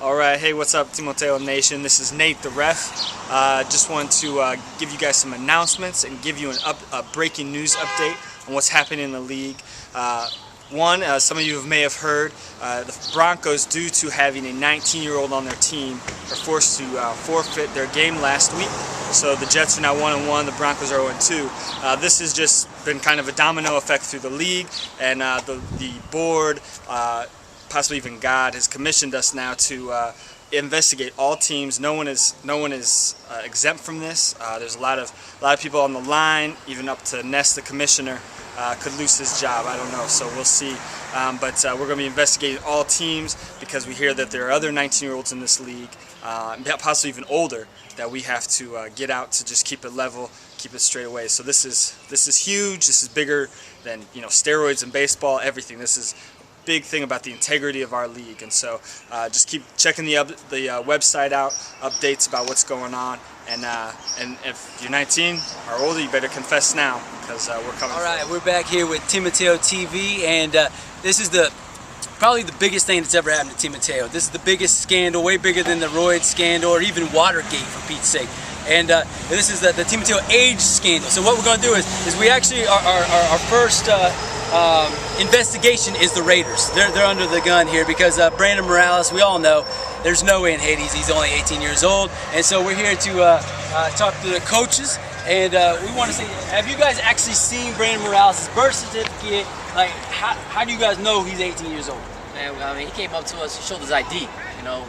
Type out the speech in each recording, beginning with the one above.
All right, hey, what's up, Timoteo Nation? This is Nate, the ref. Just wanted to give you guys some announcements and give you a breaking news update on what's happening in the league. Some of you may have heard, the Broncos, due to having a 19-year-old on their team, are forced to forfeit their game last week. So the Jets are now 1-1, the Broncos are 0-2. This has just been kind of a domino effect through the league, and the board, possibly even God, has commissioned us now to investigate all teams. No one is exempt from this. There's a lot of people on the line, even up to Ness, the commissioner, could lose his job. I don't know, so we'll see. But we're going to be investigating all teams because we hear that there are other 19-year-olds in this league, possibly even older, that we have to get out to just keep it level, keep it straight away. So this is huge. This is bigger than steroids in baseball. Everything. This is big thing about the integrity of our league, and so just keep checking the website out, updates about what's going on, and if you're 19 or older, you better confess now because we're coming. All right, we're back here with Timoteo TV, and this is probably the biggest thing that's ever happened to Timoteo. This is the biggest scandal, way bigger than the Royd scandal or even Watergate, for Pete's sake. And this is the Timoteo age scandal. So what we're going to do is we actually our first investigation is the Raiders. They're under the gun here because Brandon Morales, we all know, there's no way in Hades. He's only 18 years old, and so we're here to talk to the coaches. And we want to say, have you guys actually seen Brandon Morales' birth certificate? Like, how do you guys know he's 18 years old? Man, I mean, he came up to us, he showed his ID.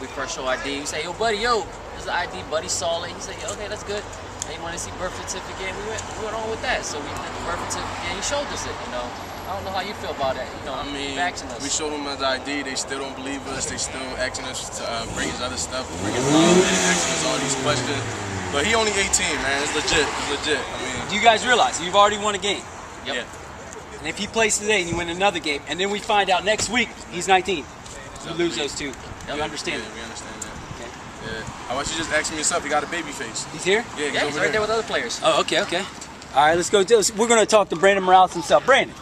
We first show ID. We say, yo, buddy, this is the ID. Buddy saw it. He said, yeah, okay, that's good. And he wanted to see birth certificate. We went on with that. So we did the birth certificate. He showed us it. I don't know how you feel about that. I mean, we showed them his ID. They still don't believe us. They still asking us to bring his other stuff, bring his mom, and asking us all these questions. But he only 18, man. It's legit. It's legit. I mean, do you guys realize you've already won a game? Yep. Yeah. And if he plays today and you win another game, and then we find out next week he's 19, you lose those two. You understand that? We understand that. Okay. Yeah. How about you just ask me yourself? He got a baby face. He's here? Yeah, he's right there with other players. Oh, okay. All right, let's go. We're going to talk to Brandon Morales himself. Brandon.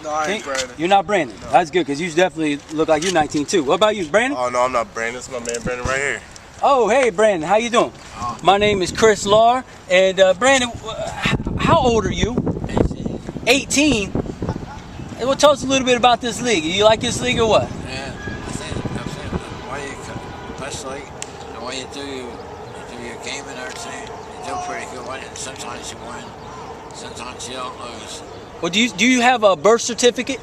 No, I ain't Brandon. You're not Brandon. No. That's good because you definitely look like you're 19 too. What about you, Brandon? Oh, no, I'm not Brandon. It's my man Brandon right here. Oh, hey, Brandon. How you doing? My name is Chris Lara. And Brandon, how old are you? 18. Well, tell us a little bit about this league. Do you like this league or what? Yeah, I think the way you best league, the way you do your game and everything, you do pretty good with it. Sometimes you win, sometimes you don't lose. Well, do you have a birth certificate?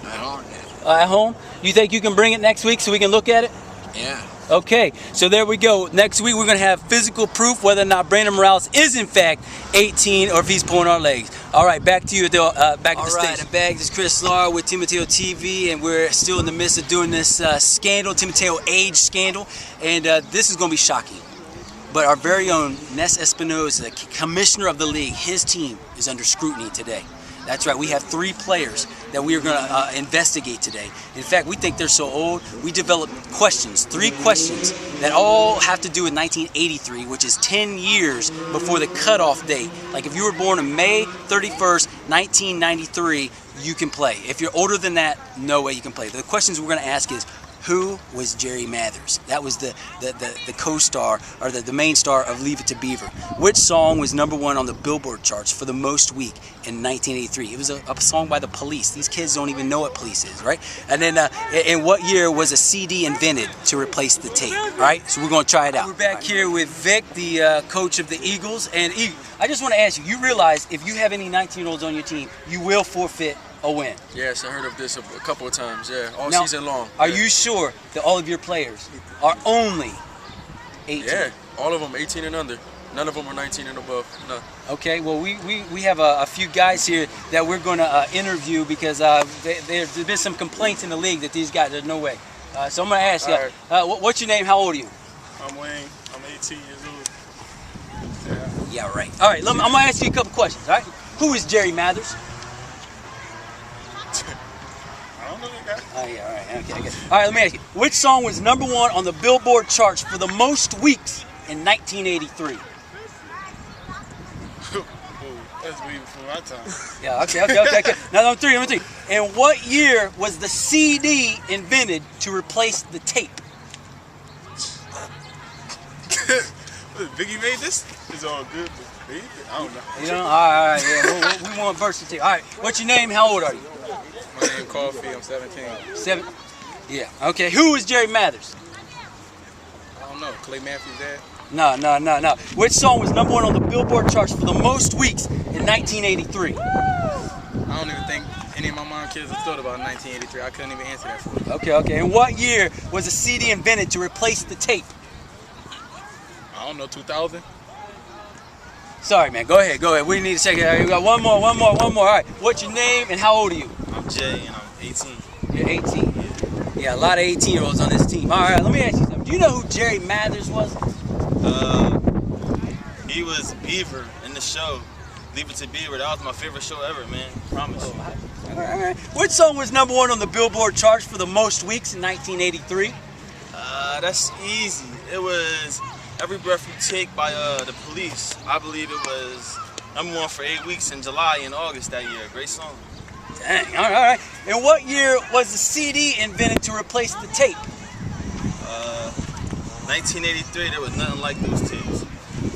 At home, yeah. At home? You think you can bring it next week so we can look at it? Yeah. Okay, so there we go. Next week we're going to have physical proof whether or not Brandon Morales is in fact 18 or if he's pulling our legs. All right, back to you, back at the station. All right, I'm back. This is Chris Lara with Timoteo TV, and we're still in the midst of doing this scandal, Timoteo age scandal, and this is going to be shocking. But our very own Ness Espinosa, the commissioner of the league, his team is under scrutiny today. That's right, we have 3 players that we are going to investigate today. In fact, we think they're so old, we developed questions, 3 questions that all have to do with 1983, which is 10 years before the cutoff date. Like if you were born on May 31st, 1993, you can play. If you're older than that, no way you can play. The questions we're going to ask is, who was Jerry Mathers? That was the co-star, or the main star of Leave It to Beaver. Which song was #1 on the Billboard charts for the most week in 1983? It was a song by the Police. These kids don't even know what Police is, right? And then in what year was a CD invented to replace the tape, right? So we're going to try it out. We're back here with Vic, the coach of the Eagles. And I just want to ask you, you realize if you have any 19-year-olds on your team, you will forfeit a win. Yes, I heard of this a couple of times, yeah, all now, season long. Are you sure that all of your players are only 18? Yeah, all of them 18 and under. None of them are 19 and above, no. Okay, well, we have a few guys here that we're going to interview because there's been some complaints in the league that these guys, there's no way. So I'm going to ask you, what's your name, how old are you? I'm Wayne, I'm 18 years old. Yeah, right. All right, I'm going to ask you a couple questions, all right? Who is Jerry Mathers? I don't know that guy. Oh, yeah, all right, okay. All right, let me ask you. Which song was #1 on the Billboard charts for the most weeks in 1983? That's way before my time. Yeah, okay. Now, number three. In what year was the CD invented to replace the tape? Biggie made this? It's all good. But I don't know. You know? All right, yeah. We want birth certificate. All right, what's your name? How old are you? My name Coffee. I'm 17. 7. Yeah. Okay. Who is Jerry Mathers? I don't know. Clay Matthews' dad? No. Which song was #1 on the Billboard charts for the most weeks in 1983? I don't even think any of my mom kids have thought about 1983. I couldn't even answer that for you. Okay. In what year was a CD invented to replace the tape? I don't know. 2000? Sorry, man. Go ahead. We need a second. All right, we got one more. All right. What's your name and how old are you? I'm Jay and I'm 18. You're 18. Yeah, a lot of 18-year-olds on this team. All right, let me ask you something. Do you know who Jerry Mathers was? He was Beaver in the show. Leave It to Beaver. That was my favorite show ever, man. Promise. All right. Which song was #1 on the Billboard charts for the most weeks in 1983? That's easy. It was Every Breath You Take by the Police. I believe it was #1 for 8 weeks in July and August that year. Great song. Dang, all right. In what year was the CD invented to replace the tape? 1983, there was nothing like those tapes.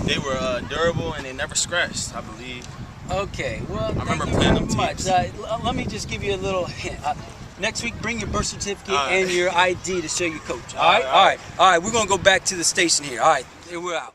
They were durable and they never scratched, I believe. Okay, well, I remember thank you playing very them much. tapes. Let me just give you a little hint. Next week, bring your birth certificate All right. and your ID to show your coach. All right. We're gonna go back to the station here. All right, we're out.